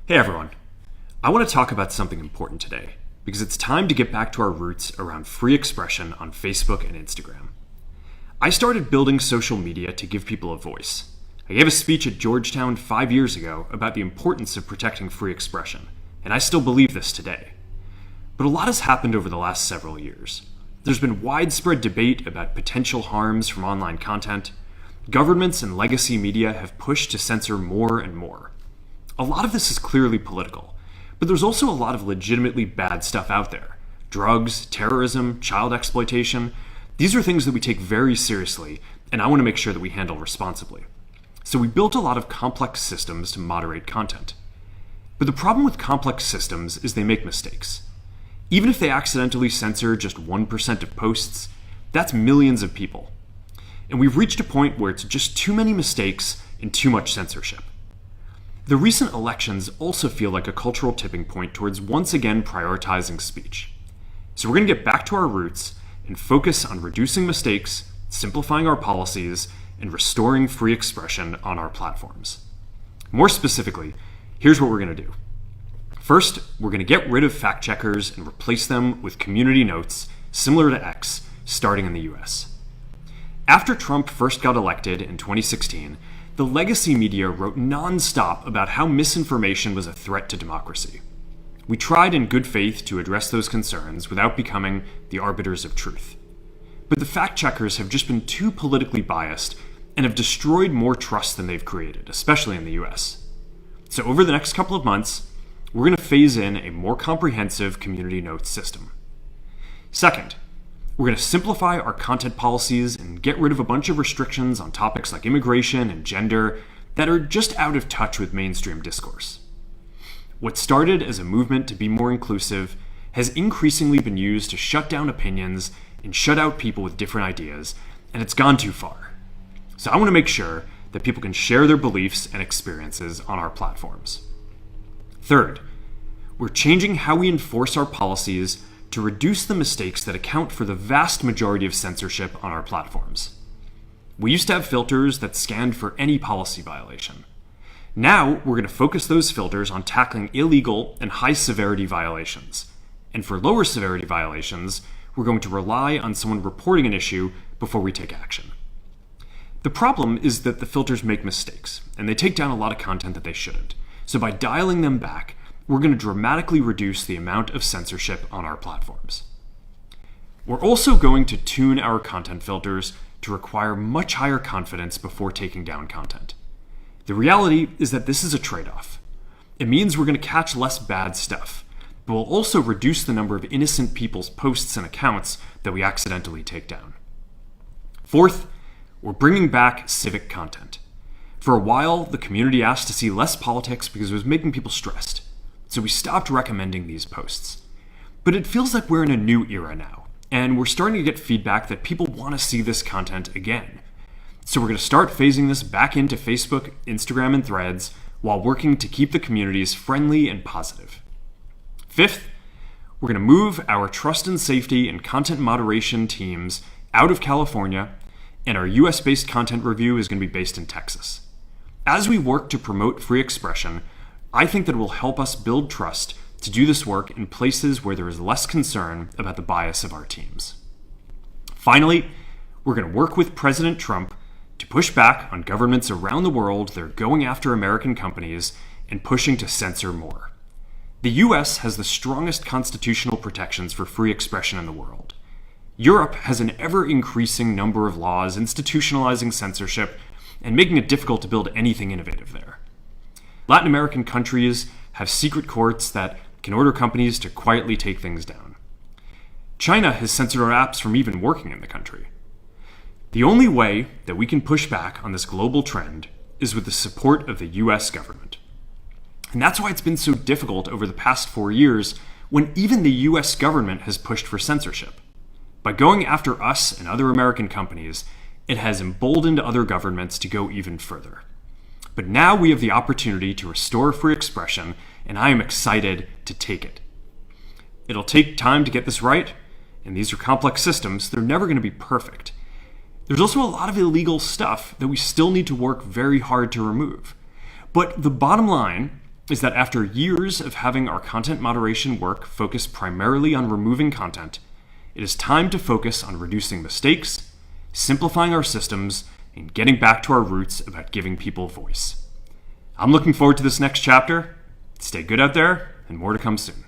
Hey everyone. I want to talk about something important today because it's time to get back to our roots around free expression on Facebook and Instagram. I started building social media to give people a voice. I gave a speech at Georgetown 5 years ago about the importance of protecting free expression, and I still believe this today. But a lot has happened over the last several years. There's been widespread debate about potential harms from online content. Governments and legacy media have pushed to censor more and more. A lot of this is clearly political, but there's also a lot of legitimately bad stuff out there. Drugs, terrorism, child exploitation. These are things that we take very seriously, and I want to make sure that we handle responsibly. So we built a lot of complex systems to moderate content. But the problem with complex systems is they make mistakes. Even if they accidentally censor just 1% of posts, that's millions of people. And we've reached a point where it's just too many mistakes and too much censorship. The recent elections also feel like a cultural tipping point towards once again prioritizing speech. So we're going to get back to our roots and focus on reducing mistakes, simplifying our policies, and restoring free expression on our platforms. More specifically, here's what we're going to do. First, we're going to get rid of fact checkers and replace them with community notes similar to X, starting in the US. After Trump first got elected in 2016, the legacy media wrote non-stop about how misinformation was a threat to democracy. We tried in good faith to address those concerns without becoming the arbiters of truth. But the fact-checkers have just been too politically biased and have destroyed more trust than they've created, especially in the US. So over the next couple of months, we're going to phase in a more comprehensive community notes system. Second, we're going to simplify our content policies and get rid of a bunch of restrictions on topics like immigration and gender that are just out of touch with mainstream discourse. What started as a movement to be more inclusive has increasingly been used to shut down opinions and shut out people with different ideas, and it's gone too far. So I want to make sure that people can share their beliefs and experiences on our platforms. Third, we're changing how we enforce our policies to reduce the mistakes that account for the vast majority of censorship on our platforms. We used to have filters that scanned for any policy violation. Now, we're going to focus those filters on tackling illegal and high-severity violations. And for lower severity violations, we're going to rely on someone reporting an issue before we take action. The problem is that the filters make mistakes, and they take down a lot of content that they shouldn't. So by dialing them back, we're going to dramatically reduce the amount of censorship on our platforms. We're also going to tune our content filters to require much higher confidence before taking down content. The reality is that this is a trade-off. It means we're going to catch less bad stuff, but we'll also reduce the number of innocent people's posts and accounts that we accidentally take down. Fourth, we're bringing back civic content. For a while, the community asked to see less politics because it was making people stressed. So we stopped recommending these posts. But it feels like we're in a new era now, and we're starting to get feedback that people want to see this content again. So we're going to start phasing this back into Facebook, Instagram, and Threads while working to keep the communities friendly and positive. Fifth, we're going to move our trust and safety and content moderation teams out of California, and our US-based content review is going to be based in Texas. As we work to promote free expression, I think that it will help us build trust to do this work in places where there is less concern about the bias of our teams. Finally, we're going to work with President Trump to push back on governments around the world that are going after American companies and pushing to censor more. The US has the strongest constitutional protections for free expression in the world. Europe has an ever-increasing number of laws institutionalizing censorship and making it difficult to build anything innovative there. Latin American countries have secret courts that can order companies to quietly take things down. China has censored our apps from even working in the country. The only way that we can push back on this global trend is with the support of the US government. And that's why it's been so difficult over the past 4 years when even the US government has pushed for censorship. By going after us and other American companies, it has emboldened other governments to go even further. But now we have the opportunity to restore free expression, and I am excited to take it. It'll take time to get this right, and these are complex systems. They're never going to be perfect. There's also a lot of illegal stuff that we still need to work very hard to remove. But the bottom line is that after years of having our content moderation work focus primarily on removing content, it is time to focus on reducing mistakes, simplifying our systems, and getting back to our roots about giving people voice. I'm looking forward to this next chapter. Stay good out there, and more to come soon.